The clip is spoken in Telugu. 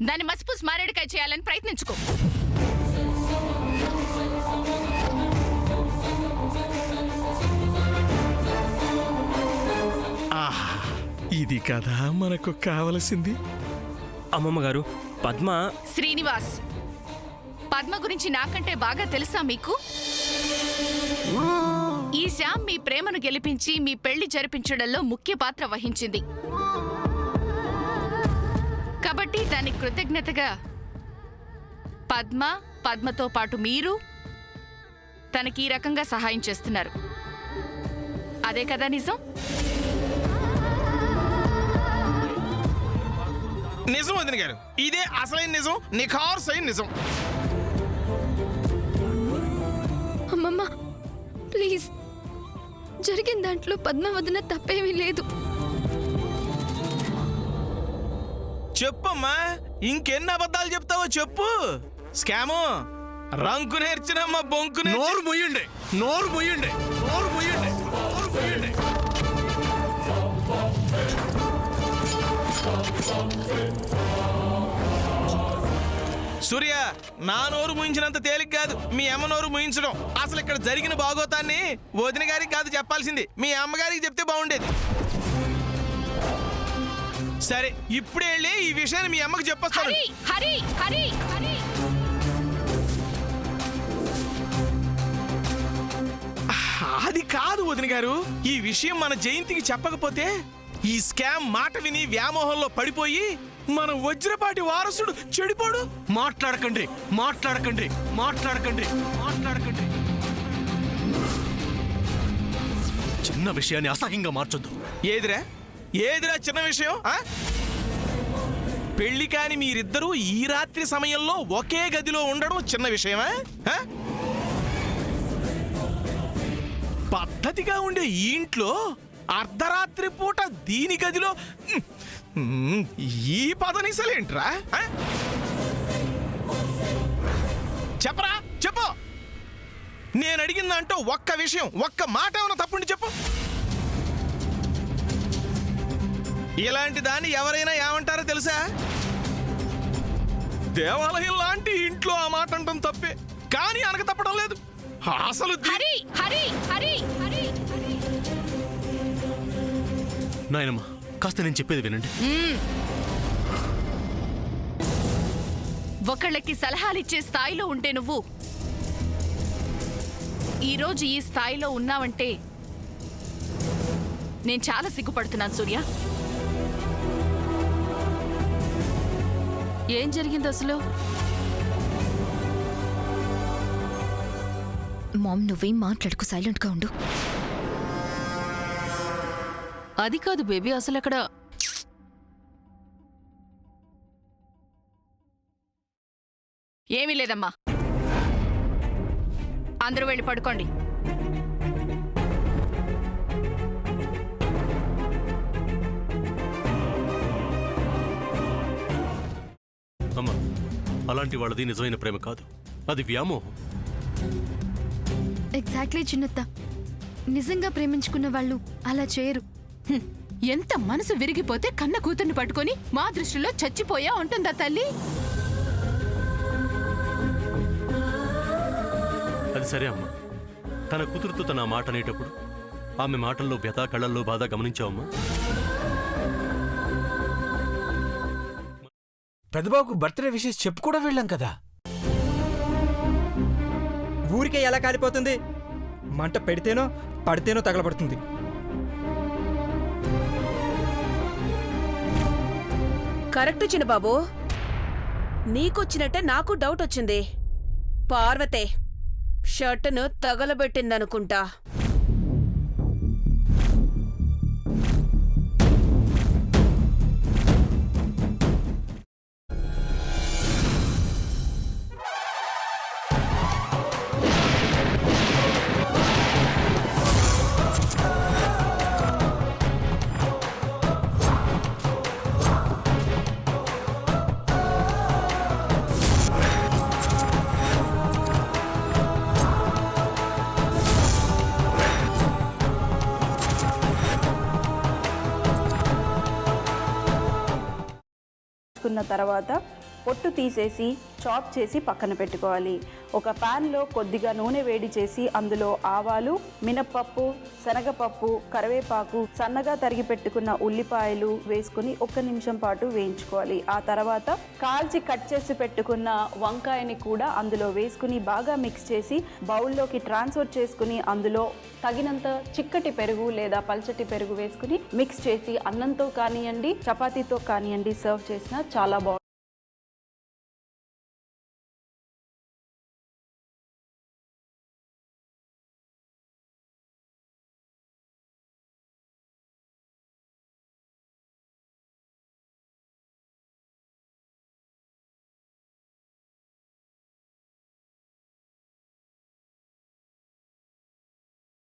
దాన్ని మసిపూసి మారేడుకాయ చేయాలని ప్రయత్నించుకో. ఇది కదా మనకు కావలసింది. అమ్మమ్మ గారు, పద్మ... శ్రీనివాస్, పద్మ గురించి నాకంటే బాగా తెలుసా మీకు? ఈ శ్యామ్ మీ ప్రేమను గెలిపించి మీ పెళ్లి జరిపించడంలో ముఖ్య పాత్ర వహించింది. కాబట్టి దానికి కృతజ్ఞతగా పద్మతో పాటు మీరు తనకి ఈ రకంగా సహాయం చేస్తున్నారు. అదే కదా నిజం? నిజం వదిన గారు, ఇదే అసలైన నిజం, నిఖార్సైన నిజం. అమ్మమ్మ ప్లీజ్, జరిగిన దాంట్లో పద్మ వదిన తప్పేమీ లేదు. చెప్పమ్మా, ఇంకెన్ని అబద్ధాలు చెప్తావో చెప్పు. స్కాము రంకు నేర్చినమ్మా బొంకు. నోరు మొయ్యండి, నోరు మొయ్యండి, నోరు మొయ్యండి, నోరు మొయ్యండి. సూర్య, నా నోరు ముయించినంత తేలిక కాదు మీ అమ్మ నోరు ముయించడం. అసలు ఇక్కడ జరిగిన బాగోతాన్ని వదిన గారికి కాదు చెప్పాల్సింది, మీ అమ్మగారికి చెప్తే బాగుండేది. సరే, ఇప్పుడే వెళ్ళి ఈ విషయాన్ని మీ అమ్మకి చెప్పొస్తాను. అది కాదు వదిన గారు, ఈ విషయం మన జయంతికి చెప్పకపోతే ఈ స్కామ్ మాట విని వ్యామోహంలో పడిపోయి మన వజ్రపాటి వారసుడు చెడిపోడు. మాట్లాడకండి, మాట్లాడకండి, మాట్లాడకండి, మాట్లాడకండి. చిన్న విషయాన్ని అసహ్యంగా మార్చొద్దు. ఏదిరా ఏదిరా చిన్న విషయం? పెళ్లి కాని మీరిద్దరూ ఈ రాత్రి సమయంలో ఒకే గదిలో ఉండడం చిన్న విషయమా? పద్ధతిగా ఉండే ఈ ఇంట్లో అర్ధరాత్రి పూట దీని గదిలో ఈ పదనిసలేంట్రా? చెప్పరా, చెప్పు. నేను అడిగిందంటూ ఒక్క విషయం, ఒక్క మాట ఏమైనా తప్పుండి చెప్పు. ఇలాంటి దాన్ని ఎవరైనా ఏమంటారో తెలుసా? దేవాలయం లాంటి ఇంట్లో ఆ మాట అంటాం తప్పే, కానీ అనక తప్పడం లేదు. అసలు నాయనమ్మ, కాస్త నేను చెప్పేది వినండి. ఒకళ్ళకి సలహాలిచ్చే స్థాయిలో ఉంటే నువ్వు ఈరోజు ఈ స్థాయిలో ఉన్నావంటే నేను చాలా సిగ్గుపడుతున్నాను సూర్య. ఏం జరిగింది అసలు? మామ్, నువ్వేం మాట్లాడుకు, సైలెంట్గా ఉండు. అది కాదు బేబీ, అసలు అక్కడ ఏమీ లేదమ్మా. అందరూ వెళ్ళి పడుకోండి. అమ్మా, అలాంటి వాళ్ళది నిజమైన ప్రేమ కాదు, అది వ్యామోహం. ఎగ్జాక్ట్లీ చిన్నత్త, నిజంగా ప్రేమించుకున్న వాళ్ళు అలా చేయరు. ఎంత మనసు విరిగిపోతే కన్న కూతుర్ని పట్టుకొని మా దృష్టిలో చచ్చిపోయా ఉంటుందా తల్లి? అది సరే అమ్మా, తన కూతురుతో తన మాట అనేటప్పుడు ఆమె మాటల్లో వ్యథ, కళ్ళల్లో బాధ గమనించావమ్మా? పెద్దబాబుకు బర్త్డే విషెస్ చెప్పు కూడా వెళ్ళాం కదా. ఊరికే ఎలా కాలిపోతుంది? మంట పెడితేనో పడితేనో తగలబడుతుంది. కరెక్ట్ చిన్నబాబు, నీకొచ్చినట్టే నాకు డౌట్ వచ్చింది. పార్వతే షర్టును తగలబెట్టిందనుకుంటా. తీసుకున్న తర్వాత పొట్టు తీసేసి చాప్ చేసి పక్కన పెట్టుకోవాలి. ఒక ప్యాన్లో కొద్దిగా నూనె వేడి చేసి అందులో ఆవాలు, మినప్పప్పు, శనగపప్పు, కరివేపాకు, సన్నగా తరిగి పెట్టుకున్న ఉల్లిపాయలు వేసుకుని 1 నిమిషం పాటు వేయించుకోవాలి. ఆ తర్వాత కాల్చి కట్ చేసి పెట్టుకున్న వంకాయని కూడా అందులో వేసుకుని బాగా మిక్స్ చేసి బౌల్లోకి ట్రాన్స్ఫర్ చేసుకుని అందులో తగినంత చిక్కటి పెరుగు లేదా పల్చటి పెరుగు వేసుకుని మిక్స్ చేసి అన్నంతో కానివ్వండి, చపాతీతో కానివ్వండి సర్వ్ చేసినా చాలా బాగుంటుంది.